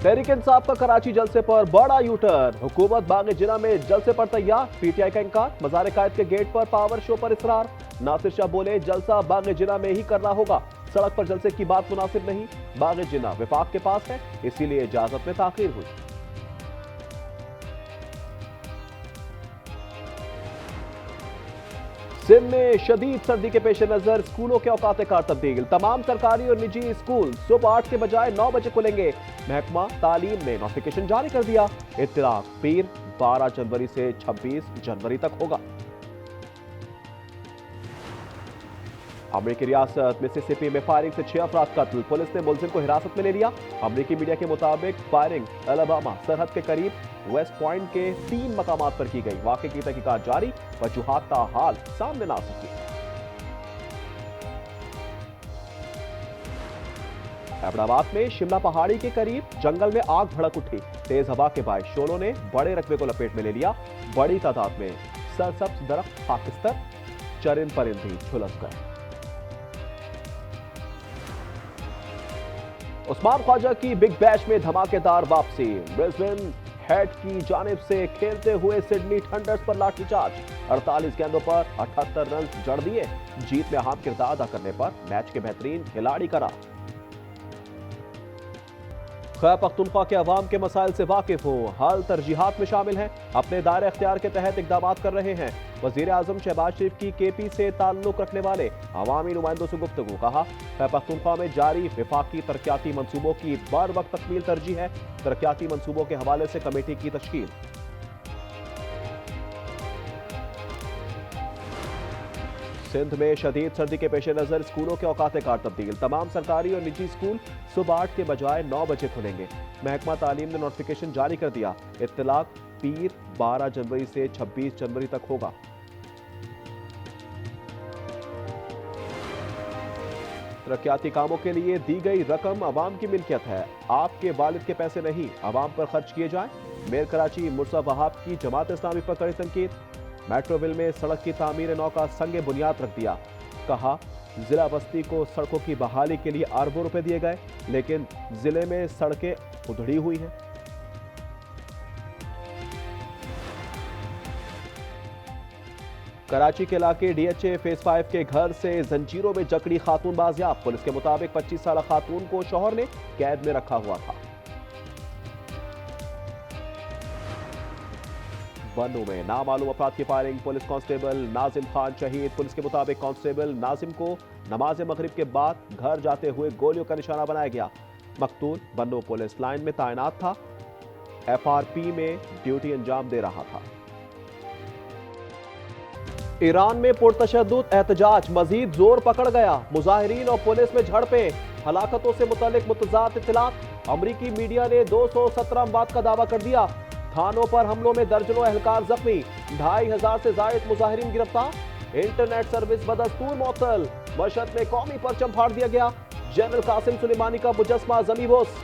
तहरीक इंसाफ का कराची जलसे पर बड़ा यूटर्न। हुकूमत बाग जिना में जलसे पर तैयार, पीटीआई का इनकार। मज़ार कायद के गेट पर पावर शो पर इसरार। नासिर शाह बोले जलसा बाग जिना में ही करना होगा, सड़क पर जलसे की बात मुनासिब नहीं। बाग जिना विफाक के पास है, इसीलिए इजाजत में ताखीर हुई। सिंध में शदीद सर्दी के पेश नजर स्कूलों के औकात कार तब्दील। तमाम सरकारी और निजी स्कूल सुबह 8 के बजाय 9 बजे खुलेंगे। महकमा तालीम ने नोटिफिकेशन जारी कर दिया। इत्तलाक पीर 12 जनवरी से 26 जनवरी तक होगा। अमेरिकी रियासत मिसिसिपी में फायरिंग से 6 अफराद कत्ल, पुलिस ने मुलजिम को हिरासत में ले लिया। अमेरिकी मीडिया के मुताबिक फायरिंग अलाबामा सरहद के करीब वेस्ट पॉइंट के 3 मकामात पर की गई। वाक़े की तहकीकात जारी, वजूहात ताहाल सामने ना सकी। अहमदाबाद में शिमला पहाड़ी के करीब जंगल में आग भड़क उठी। तेज हवा के बायस शोलों ने बड़े रकबे को लपेट में ले लिया। बड़ी तादाद में सरसब्ज दरख्त पाकिस्तान, चरिंद परिंद भी झुलस गए। उस्मान ख्वाजा की बिग बैश में धमाकेदार वापसी। ब्रिस्बेन हेड की जानिब से खेलते हुए सिडनी थंडर्स पर लाठीचार्ज। 48 गेंदों पर 78 रन जड़ दिए। जीत में अहम किरदार अदा करने पर मैच के बेहतरीन खिलाड़ी करार। खैबर पख्तूनख्वा के अवाम के मसाइल से वाकिफ हो, हल तरजीहात में शामिल हैं, अपने दायरे इख्तियार के तहत इकदाम कर रहे हैं। वजीर आजम शहबाज शरीफ की केपी से ताल्लुक रखने वाले अवामी नुमाइंदों से गुफ्तगू। कहा खैबर पख्तूनख्वा में जारी विफाकी तरक्याती मंसूबों की बर वक्त तकमील तरजीह है। तरक्याती मंसूबों के हवाले से कमेटी की तश्कील। सिंध में शदीद सर्दी के पेश नजर स्कूलों के औकात कार तब्दील। तमाम सरकारी और निजी स्कूल सुबह 8 के बजाय 9 बजे खुलेंगे। महकमा तालीम ने नोटिफिकेशन जारी कर दिया। इत्तलाक पीर 12 जनवरी से 26 जनवरी तक होगा। तरक्याती कामों के लिए दी गई रकम अवाम की मिल्कियत है, आपके वालिद के पैसे नहीं, अवाम पर खर्च किए जाएं। मेयर कराची मुर्सा वहाब की जमात इस्लामी पर कड़ी तनकीद। मेट्रोविल में सड़क की तामीर नौ का संगे बुनियाद रख दिया। कहा जिला बस्ती को सड़कों की बहाली के लिए अरबों रुपए दिए गए, लेकिन जिले में सड़कें उधड़ी हुई हैं। कराची के इलाके डीएचए फेज 5 के घर से जंजीरों में जकड़ी खातून बाजियाब। पुलिस के मुताबिक 25 साल खातून को शौहर ने कैद में रखा हुआ था। बन्नू में नामालूम अफराद की firing, police constable Nazim Khan शहीद। पुलिस के मुताबिक कांस्टेबल नाजिम को नमाज मगरिब के बाद घर जाते हुए गोलियों का निशाना बनाया गया। मकतूल बन्नू पुलिस लाइन में तैनात था, एफआरपी में ड्यूटी अंजाम दे रहा था। ईरान में पुरतशद्दुद एहतजाज मजीद जोर पकड़ गया। मुजाहिरीन और पुलिस में झड़पें, हलाकतों से मुतल्लिक मुतजाद इत्तलात। अमरीकी मीडिया ने 217 अमवात का दावा कर दिया। थानों पर हमलों में दर्जनों एहलकार जख्मी, 2500 से जायद मुजाहिरीन गिरफ्तार। Internet service बदस्तूर मअतल। मशहद में कौमी परचम फाड़ दिया गया। जनरल कासिम सुलेमानी का मुजस्मा ज़मीबोस।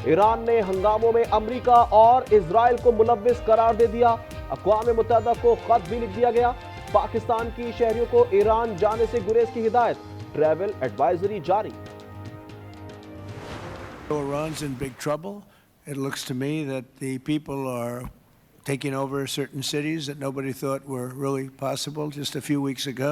ईरान ने हंगामों में अमरीका और इजराइल को मुलव्विस करार दे दिया। अक़वाम मुत्तहिदा को खत भी लिख दिया गया। पाकिस्तान की शहरियों को ईरान जाने से गुरेज की हिदायत। ट्रैवल एडवाइजरी जारी। Iran's in big trouble. It looks to me that the people are taking over certain cities that nobody thought were really possible just a few weeks ago.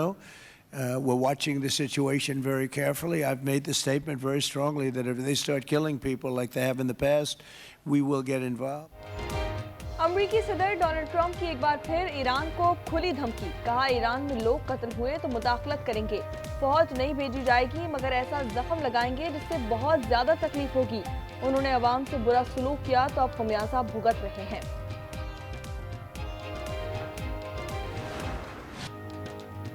We're watching the situation very carefully. I've made the statement very strongly that if they start killing people like they have in the past, we will get involved. अमरीकी सदर Donald Trump की एक बार फिर Iran को खुली धमकी। कहा Iran में लोग कत्ल हुए तो मुदाखलत करेंगे। फौज नहीं भेजी जाएगी मगर ऐसा जख्म लगाएंगे जिससे बहुत ज्यादा तकलीफ होगी। उन्होंने अवाम से बुरा सलूक किया तो अब खमियाजा भुगत रहे हैं।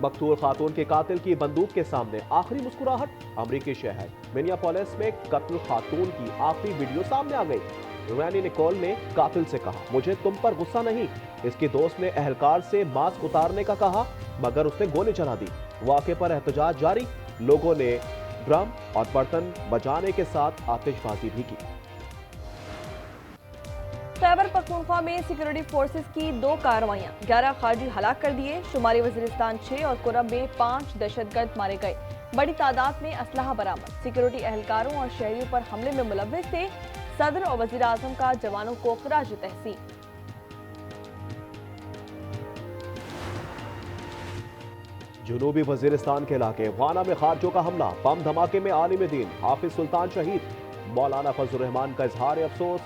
मकतूल खातून के कातिल की बंदूक के सामने आखिरी मुस्कुराहट। अमरीकी शहर मिनियापोलिस में कत्ल खातून की आखिरी वीडियो सामने आ गई। रुयानी निकोल ने कातिल से कहा, मुझे तुम पर गुस्सा नहीं। इसके दोस्त ने एहलकार से मास्क उतारने का कहा मगर उसने गोली चला दी। वाक़े पर एहतजाज जारी। लोगों ने ड्रम और बर्तन बजाने के साथ आतिशबाजी भी की। खैबर पख्तूनख्वा में सिक्योरिटी फोर्सेस की 2 कार्रवाइयां, 11 खारजी हलाक कर दिए। शुमारी वजीरिस्तान 6 और कुरब में 5 दहशतगर्द मारे गए। बड़ी तादाद में असलहा बरामद। सिक्योरिटी एहलकारों और शहरियों पर हमले में मुलव्विस थे सदर और वजीर आजम का जवानों को खराज तहसीन। जुनूबी वजीरिस्तान के इलाके वाना में खारजों का हमला, बम धमाके में आलिम दीन हाफिज सुल्तान शहीद। मौलाना फजल रहमान का इजहार अफसोस,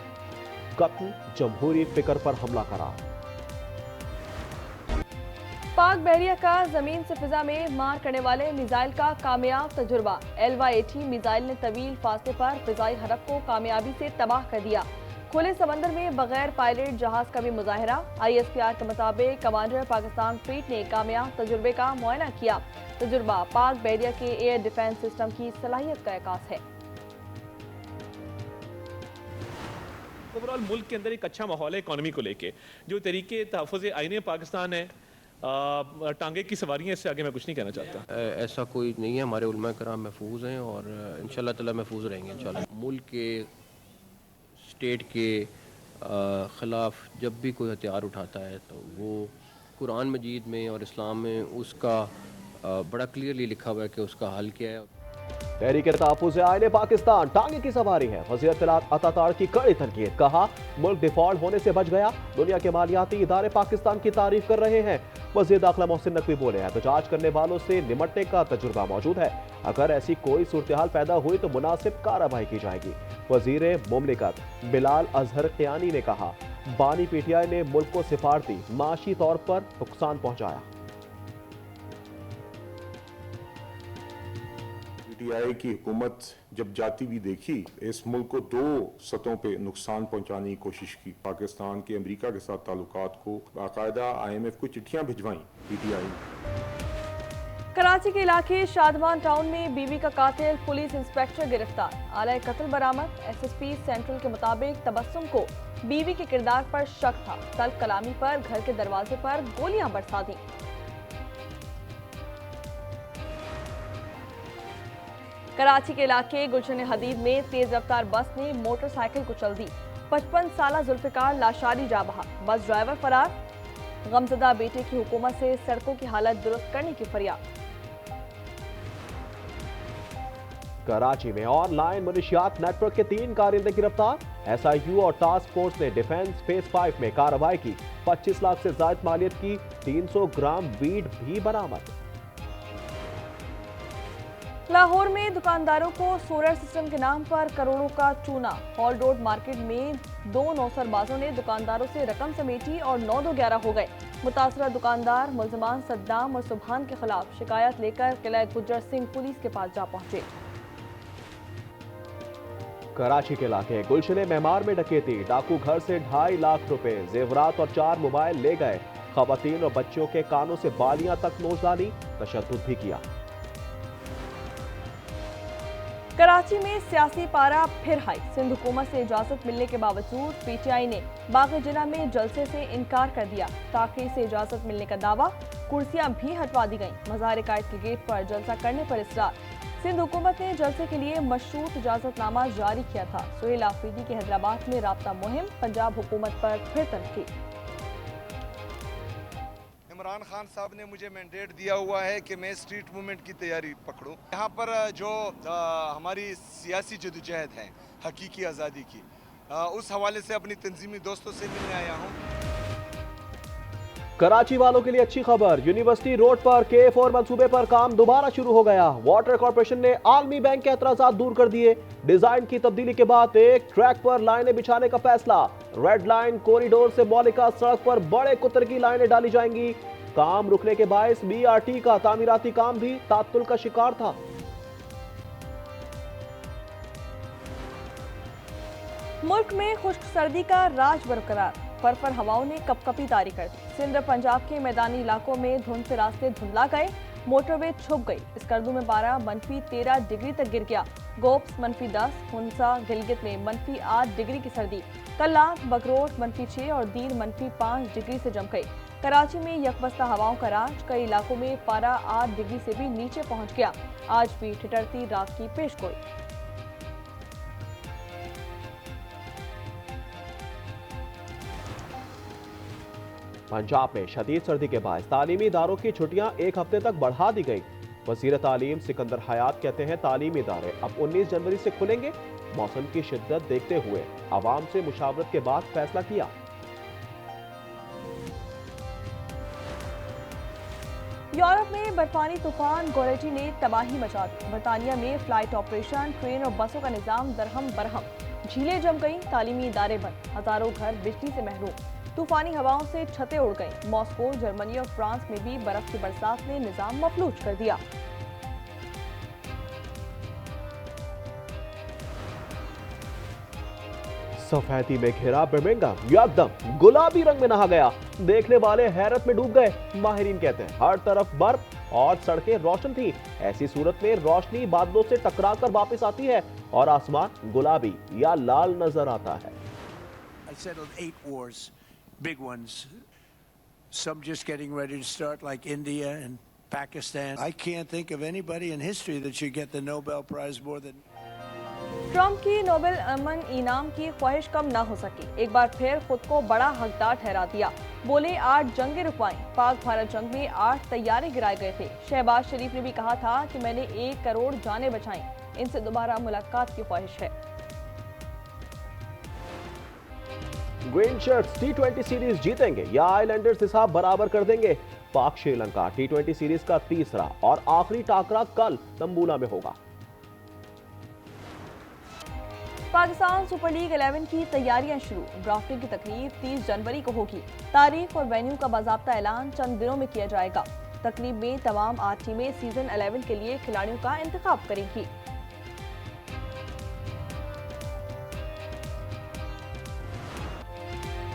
कत्ल जमहूरी फिक्र पर हमला करार। पाक बहरिया का जमीन से फिजा में मार करने वाले मिसाइल का कामयाब तजुर्बा। LY-80 मिसाइल ने तवील फासले पर फिजाई हरफ को कामयाबी से तबाह कर दिया। खुले समंदर में बगैर पायलट जहाज का भी मुजाहिरा। ISPR के मुताबिक कमांडर पाकिस्तान फ्लीट ने कामयाब तजुर्बे का मुआयना किया। तजुर्बा पाक बहरिया के एयर डिफेंस सिस्टम की सलाहियत का एहसास है। ओवरऑल मुल्क के अंदर एक अच्छा माहौल है इकॉनमी को लेके। जो तरीके तहफ़्फ़ुज़ आईने पाकिस्तान है, टांगे की सवारियाँ, इससे आगे मैं कुछ नहीं कहना चाहता। ऐसा कोई नहीं है, हमारे उलमा कराम महफूज हैं और इंशाल्लाह ताला महफूज रहेंगे इंशाल्लाह। मुल्क के स्टेट के ख़िलाफ़ जब भी कोई हथियार उठाता है तो वो कुरान मजीद में और इस्लाम में उसका बड़ा क्लियरली लिखा हुआ है कि उसका हल क्या है। तहरीक तहफ़्फ़ुज़ आईने पाकिस्तान टांगे की सवारी है। वज़ीर इत्तलात अता की कड़ी तनकीद, कहा मुल्क डिफॉल्ट होने से बच गया। दुनिया के मालियाती इदारे पाकिस्तान की तारीफ कर रहे हैं। वज़ीर दाखिला मोहसिन नकवी बोले एहतजाज करने वालों से निमटने का तजुर्बा मौजूद है। अगर ऐसी कोई सूरत हाल पैदा हुई तो मुनासिब कार्रवाई की जाएगी। वज़ीर मुमलिकत बिलाल अजहर क़यानी ने कहा बानी PTI ने मुल्क को सिफारती माशी तौर पर नुकसान पहुंचाया। PTI की हुकूमत जब जाती भी देखी, इस मुल्क को दो सतहों पे नुकसान पहुंचाने की कोशिश की। पाकिस्तान के अमेरिका के साथ ताल्लुकात को बाकायदा IMF को चिट्ठियां भिजवाई PTI। कराची के इलाके शादवान टाउन में बीवी का कातिल पुलिस इंस्पेक्टर गिरफ्तार। आला कत्ल बरामद। SSP सेंट्रल के मुताबिक तबस्सुम को बीवी के किरदार पर शक था। तल्ख कलामी पर घर के दरवाजे पर गोलियां बरसा दी। कराची के इलाके गुलशन हदीद में तेज रफ्तार बस ने मोटरसाइकिल कुचल दी। 55 साला जुल्फिकार लाशारी जा बहा। बस ड्राइवर फरार। गमजदा बेटे की हुकूमत से सड़कों की हालत दुरुस्त करने की फरियाद। कराची में ऑनलाइन मनशियात नेटवर्क के 3 कारिंदे गिरफ्तार। SIU और टास्क फोर्स ने डिफेंस फेज 5 में कार्रवाई की। 25 लाख से ज्यादा मालियत की 300 ग्राम वीड भी बरामद। लाहौर में दुकानदारों को सोलर सिस्टम के नाम पर करोड़ों का चूना। हॉल रोड मार्केट में 2 नौसरबाजों ने दुकानदारों से रकम समेटी और 9-2-11 हो गए। मुतासरा दुकानदार मुल्जमान सद्दाम और सुबहान के खिलाफ शिकायत लेकर किला गुज्जर सिंह पुलिस के पास जा पहुंचे। कराची के इलाके गुलशन मेमार में डकैती। डाकू घर से 2.5 लाख रुपए, जेवरात और 4 मोबाइल ले गए। खवातीन और बच्चों के कानों से बालियां तक नोच डाली, तशद्दुद भी किया। कराची में सियासी पारा फिर हाई। सिंध हुकूमत से इजाजत मिलने के बावजूद PTI ने बाग़ जिला में जलसे से इनकार कर दिया। ताकरी से इजाजत मिलने का दावा। कुर्सियां भी हटवा दी गईं। मज़ार कायद के गेट पर जलसा करने पर इसरार। सिंध हुकूमत ने जलसे के लिए मशरूत इजाजतनामा जारी किया था। सुहेल आफरीदी की हैदराबाद में राब्ता मुहिम। पंजाब हुकूमत पर फिर तनकीद। इमरान खान साहब ने मुझे मैंडेट दिया हुआ है कि मैं स्ट्रीट मूवमेंट की तैयारी पकड़ूं। यहाँ पर जो हमारी सियासी जदोजहद है हकीकी आज़ादी की, उस हवाले से अपनी तंजीमी दोस्तों से मिलने आया हूँ। कराची वालों के लिए अच्छी खबर। यूनिवर्सिटी रोड पर K4 मंसूबे पर काम दोबारा शुरू हो गया। वाटर कॉर्पोरेशन ने आलमी बैंक के एतराजात दूर कर दिए। डिजाइन की तब्दीली के बाद एक ट्रैक पर लाइनें बिछाने का फैसला। रेड लाइन कॉरिडोर से मौलिका सड़क पर बड़े कुतर की लाइनें डाली जाएंगी। काम रुकने के बायस BRT का तामीराती काम भी तात्तुल का शिकार था। मुल्क में खुश्क सर्दी का राज बरकरार। फरफर हवाओं ने कपकपी तारी कर दी। सिंध पंजाब के मैदानी इलाकों में धुंध से रास्ते धुंधला गए। मोटरवे छुप गई। स्कर्दू में पारा -13 डिग्री तक गिर गया। गोप्स -10, हुंसा गिलगित में -8 डिग्री की सर्दी। कल्लाक, बगरोट -6 और दीर -5 डिग्री से जम गई। कराची में यकबस्ता हवाओं का राज। कई इलाकों में पारा 8 डिग्री से भी नीचे पहुंच गया। आज भी ठिठुरती रात की पेशगोई। पंजाब में शदीद सर्दी के बाद तालीमी इदारों की छुट्टियां 1 हफ्ते तक बढ़ा दी गई। वज़ीर तालीम सिकंदर हयात कहते हैं तालीमी इदारे अब 19 जनवरी से खुलेंगे। मौसम की शिद्दत देखते हुए आवाम से मुशावरत के बाद फैसला किया। यूरोप में बर्फानी तूफान गोरेटी ने तबाही मचा दी। बरतानिया में फ्लाइट ऑपरेशन, ट्रेन और बसों का निजाम दरहम बरहम। झीलें जम गईं, तालीमी इदारे बंद, हजारों घर बिजली से महरूम। तूफानी हवाओं से छतें उड़ गईं। मॉस्को, जर्मनी और फ्रांस में भी बर्फ की बरसात ने निजाम मफलूज कर दिया। सफेदी में घिरा बर्मिंघम एकदम गुलाबी रंग में नहा गया। देखने वाले हैरत में डूब गए। माहिरीन कहते हैं हर तरफ बर्फ और सड़कें रोशन थी। ऐसी सूरत में रोशनी बादलों से टकराकर वापस आती है और आसमान गुलाबी या लाल नजर आता है। I settled 8 wars, big ones. Some just getting ready to start, like India and Pakistan. I can't think of anybody in history that should get the Nobel Prize more than. Trump की Nobel अमन इनाम की ख्वाहिश कम ना हो सकी। एक बार फिर खुद को बड़ा हकदार ठहरा दिया। बोले 8 जंगें रुकवाईं। पाक भारत जंग में 8 तैयारे गिराए गए थे। शहबाज शरीफ ने भी कहा था कि मैंने 1 करोड़ जानें बचाईं। इनसे दोबारा मुलाकात की ख्वाहिश है। ग्रीन शर्ट्स टी20 सीरीज जीतेंगे या आइलैंडर्स हिसाब बराबर कर देंगे। पाक श्रीलंका टी20 सीरीज का तीसरा और आखिरी टाकरा कल तंबूला में होगा। पाकिस्तान सुपर लीग 11 की तैयारियां शुरू। ड्राफ्टिंग की तकरीब 30 जनवरी को होगी। तारीख और वेन्यू का बाज़ाब्ता ऐलान चंद दिनों में किया जाएगा। तकरीब में तमाम 8 टीमें सीजन 11 के लिए खिलाड़ियों का इंतखाब करेंगी।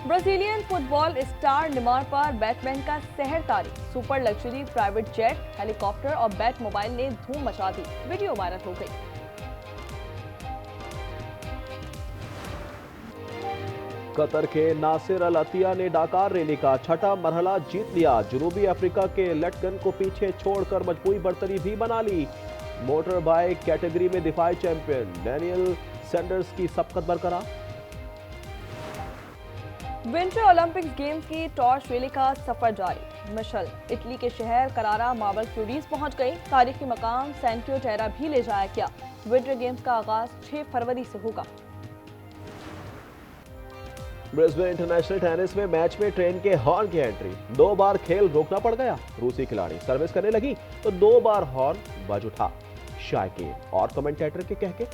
ब्राजीलियन फुटबॉल स्टार नेमार पर बैटमैन का सहर तारी। Super luxury private jet, helicopter और बैट मोबाइल ने धूम मचा दी। वीडियो वायरल हो गई। कतर के नासिर अल अतिया ने डाकार रैली का छठा मरहला जीत लिया। जनूबी अफ्रीका के लेटगन को पीछे छोड़कर मजबूरी बरतरी भी बना ली। मोटर बाइक कैटेगरी में दिफाई चैंपियन डैनियल सैंडर्स की सबकत बरकरार। विंटर ओलंपिक्स गेम्स की टॉर्च रैली का सफर जारी। मशल इटली के शहर करारा मार्बल क्यूरीज पहुंच गई। तारीखी मकाम सैंटियो टेरा भी ले जाया गया। विंटर गेम्स का आगाज 6 फरवरी से होगा। ब्रिस्बेन इंटरनेशनल टेनिस में मैच में ट्रेन के हॉर्न की एंट्री। 2 बार खेल रोकना पड़ गया। रूसी खिलाड़ी सर्विस करने लगी तो 2 बार हॉर्न बज उठा। शायकीन और कमेंटेटर के कहके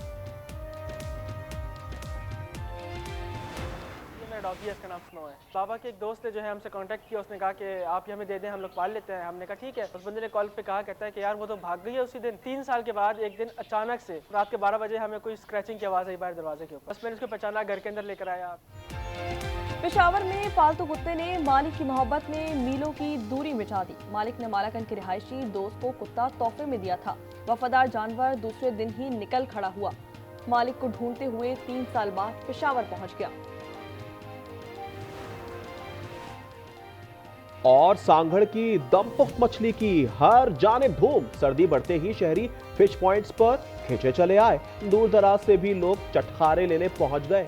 डॉगी का नाम स्नो है। बाबा के एक दोस्त ने जो है हमसे कांटेक्ट किया। उसने कहा कि आप हमें दे दें, हम लोग पाल लेते हैं। हमने कहा ठीक है। उस बंदे ने कॉल पे कहा, कहता है कि यार वो तो भाग गई है उसी दिन। 3 साल के बाद एक दिन अचानक से रात के 12 बजे हमें कोई स्क्रैचिंग की आवाज़ आई बाहर दरवाजे के ऊपर। बस मैंने उसको पहचाना, घर के अंदर लेकर आया। पेशावर में पालतू कुत्ते ने मालिक की मोहब्बत में मीलों की दूरी मिटा दी। मालिक ने मालाकन के रिहायशी दोस्त को कुत्ता तोहफे में दिया था। वफादार जानवर दूसरे दिन ही निकल खड़ा हुआ। मालिक को ढूंढते हुए 3 साल बाद पेशावर पहुंच गया। और सांगड़ की दमपुख्त मछली की हर जानिब धूम। सर्दी बढ़ते ही शहरी फिश पॉइंट्स पर खींचे चले आए। दूर दराज से भी लोग चटखारे लेने पहुंच गए।